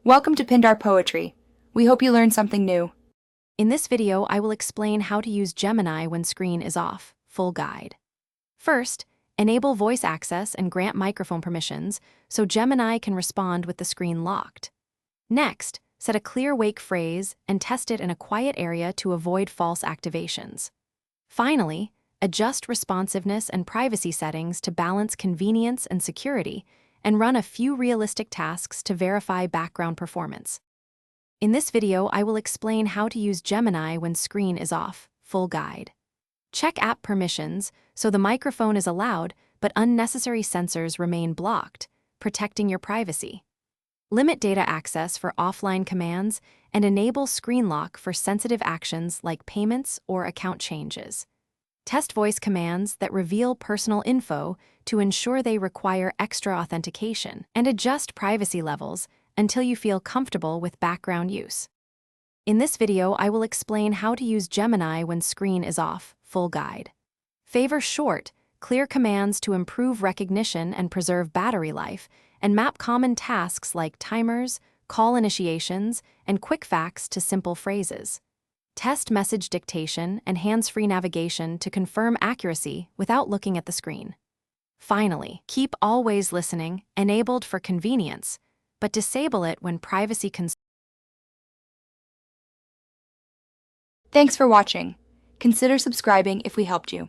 Welcome to Pindar Poetry. We hope you learned something new. In this video, I will explain how to use Gemini when screen is off, full guide. First, enable voice access and grant microphone permissions so Gemini can respond with the screen locked. Next, set a clear wake phrase and test it in a quiet area to avoid false activations. Finally, adjust responsiveness and privacy settings to balance convenience and security, and run a few realistic tasks to verify background performance. In this video, I will explain how to use Gemini when screen is off, full guide. Check app permissions so the microphone is allowed, but unnecessary sensors remain blocked, protecting your privacy. Limit data access for offline commands and enable screen lock for sensitive actions like payments or account changes. Test voice commands that reveal personal info to ensure they require extra authentication, and adjust privacy levels until you feel comfortable with background use. In this video, I will explain how to use Gemini when screen is off, full guide. Favor short, clear commands to improve recognition and preserve battery life, and map common tasks like timers, call initiations, and quick facts to simple phrases. Test message dictation and hands-free navigation to confirm accuracy without looking at the screen. Finally, keep always listening enabled for convenience, but disable it when privacy concerns. Thanks for watching. Consider subscribing if we helped you.